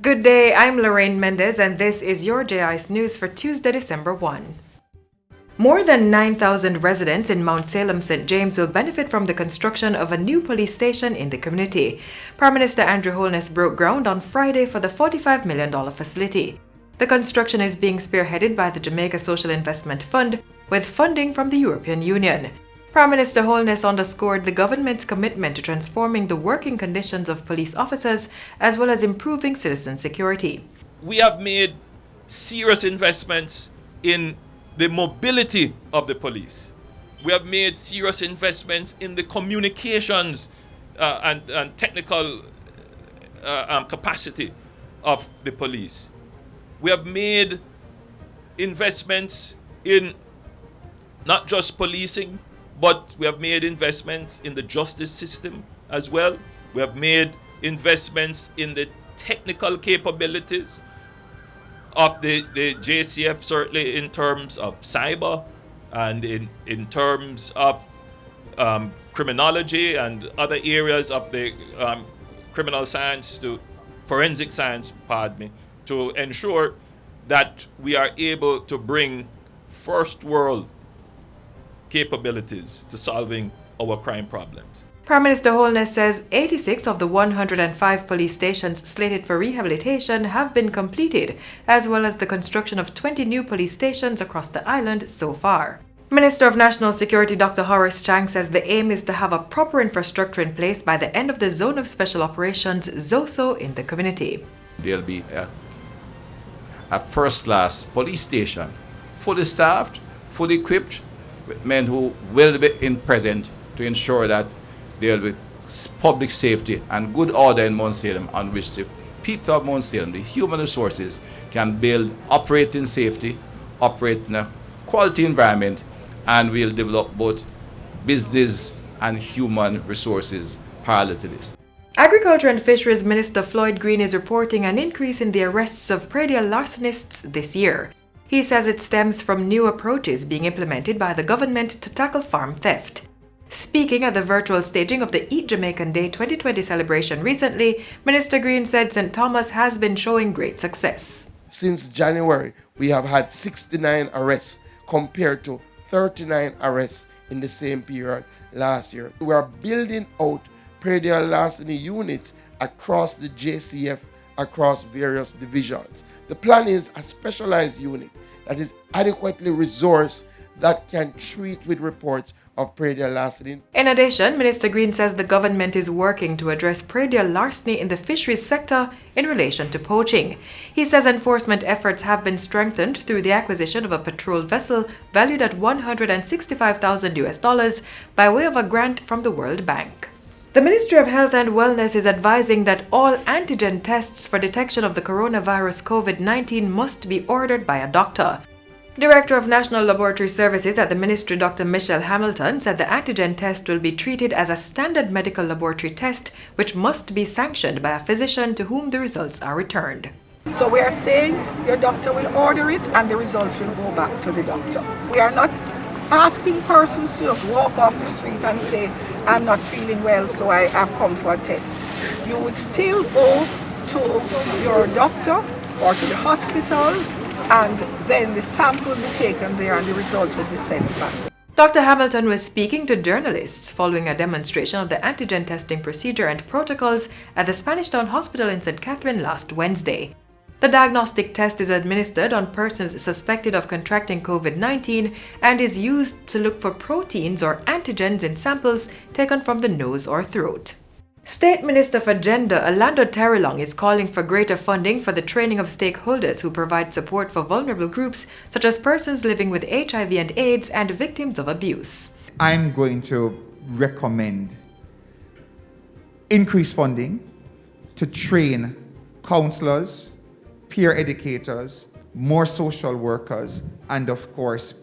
Good day, I'm Lorraine Mendez and this is your JIS News for Tuesday, December 1. More than 9,000 residents in Mount Salem, St. James will benefit from the construction of a new police station in the community. Prime Minister Andrew Holness broke ground on Friday for the $45 million facility. The construction is being spearheaded by the Jamaica Social Investment Fund with funding from the European Union. Prime Minister Holness underscored the government's commitment to transforming the working conditions of police officers as well as improving citizen security. We have made serious investments in the mobility of the police. We have made serious investments in the communications and technical capacity of the police. We have made investments in not just policing, but we have made investments in the justice system as well. We have made investments in the technical capabilities of the JCF, certainly in terms of cyber and in terms of criminology and other areas of the criminal science to forensic science, to ensure that we are able to bring first world capabilities to solving our crime problems. Prime Minister Holness says 86 of the 105 police stations slated for rehabilitation have been completed, as well as the construction of 20 new police stations across the island so far. Minister of National Security Dr. Horace Chang says the aim is to have a proper infrastructure in place by the end of the Zone of Special Operations ZOSO in the community. There'll be a first-class police station, fully staffed, fully equipped, with men who will be present to ensure that there will be public safety and good order in Mount Salem, on which the people of Mount Salem, the human resources, can operate in safety, operate in a quality environment, and will develop both business and human resources parallel to this. Agriculture and Fisheries Minister Floyd Green is reporting an increase in the arrests of Prairie Larcenists this year. He says it stems from new approaches being implemented by the government to tackle farm theft. Speaking at the virtual staging of the Eat Jamaican Day 2020 celebration recently, Minister Green said St. Thomas has been showing great success. Since January, we have had 69 arrests compared to 39 arrests in the same period last year. We are building out Prairie Larceny units across the JCF, across various divisions. The plan is a specialized unit that is adequately resourced that can treat with reports of Prairie larceny. In addition, Minister Green says the government is working to address Prairie larceny in the fisheries sector in relation to poaching. He says enforcement efforts have been strengthened through the acquisition of a patrol vessel valued at $165,000 by way of a grant from the World Bank. The Ministry of Health and Wellness is advising that all antigen tests for detection of the coronavirus COVID-19 must be ordered by a doctor. Director of National Laboratory Services at the Ministry, Dr. Michelle Hamilton, said the antigen test will be treated as a standard medical laboratory test, which must be sanctioned by a physician to whom the results are returned. So we are saying your doctor will order it and the results will go back to the doctor. We are not asking persons to just walk off the street and say, I'm not feeling well, so I have come for a test. You would still go to your doctor or to the hospital, and then the sample will be taken there and the result will be sent back. Dr. Hamilton was speaking to journalists following a demonstration of the antigen testing procedure and protocols at the Spanish Town Hospital in St. Catherine last Wednesday. The diagnostic test is administered on persons suspected of contracting COVID-19 and is used to look for proteins or antigens in samples taken from the nose or throat. State Minister for Gender Orlando Terrelong is calling for greater funding for the training of stakeholders who provide support for vulnerable groups such as persons living with HIV and AIDS and victims of abuse. I'm going to recommend increased funding to train counselors, peer educators, more social workers, and of course,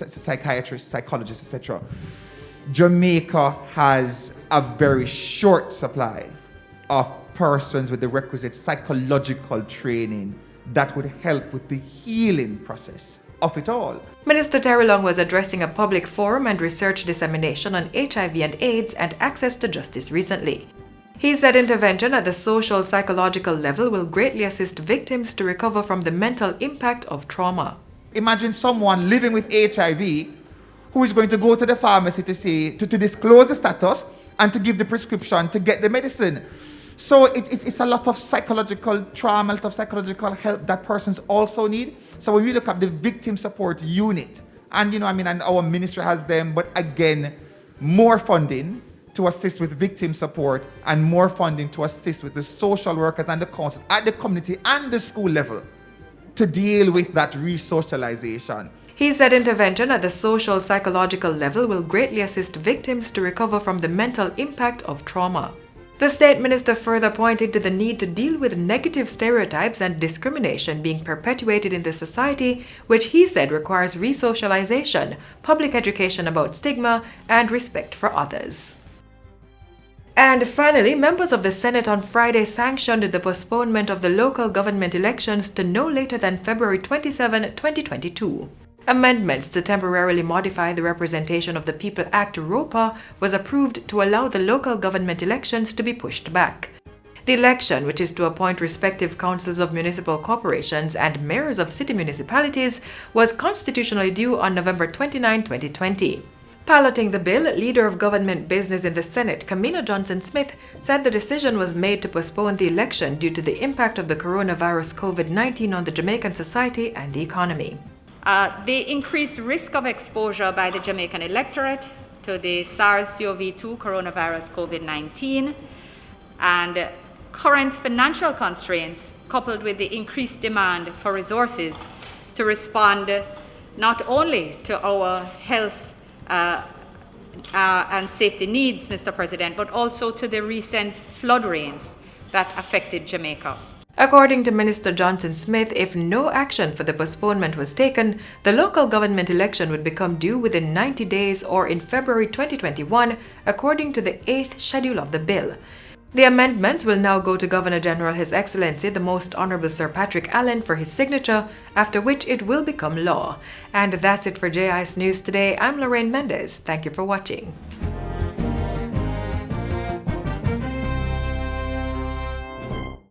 psychiatrists, psychologists, etc. Jamaica has a very short supply of persons with the requisite psychological training that would help with the healing process of it all. Minister Terrelong was addressing a public forum and research dissemination on HIV and AIDS and access to justice recently. He said intervention at the social psychological level will greatly assist victims to recover from the mental impact of trauma. Imagine someone living with HIV who is going to go to the pharmacy to say, to disclose the status and to give the prescription to get the medicine. So it's a lot of psychological trauma, a lot of psychological help that persons also need. So when we look at the victim support unit, and and our ministry has them, but again, more funding to assist with victim support and more funding to assist with the social workers and the counselors at the community and the school level to deal with that re-socialization. He said intervention at the social psychological level will greatly assist victims to recover from the mental impact of trauma. The state minister further pointed to the need to deal with negative stereotypes and discrimination being perpetuated in the society, which he said requires re-socialization, public education about stigma, and respect for others. And finally, members of the Senate on Friday sanctioned the postponement of the local government elections to no later than February 27, 2022. Amendments to temporarily modify the Representation of the People Act (ROPA) was approved to allow the local government elections to be pushed back. The election, which is to appoint respective councils of municipal corporations and mayors of city municipalities, was constitutionally due on November 29, 2020. Piloting the bill, Leader of Government Business in the Senate, Kamina Johnson-Smith, said the decision was made to postpone the election due to the impact of the coronavirus COVID-19 on the Jamaican society and the economy. The increased risk of exposure by the Jamaican electorate to the SARS-CoV-2 coronavirus COVID-19 and current financial constraints coupled with the increased demand for resources to respond not only to our health and safety needs, Mr. President, but also to the recent flood rains that affected Jamaica. According to Minister Johnson-Smith, if no action for the postponement was taken, the local government election would become due within 90 days or in February 2021, according to the 8th schedule of the bill. The amendments will now go to Governor General His Excellency the Most Honorable Sir Patrick Allen for his signature, after which it will become law. And that's it for JIS News today. I'm Lorraine Mendez. Thank you for watching.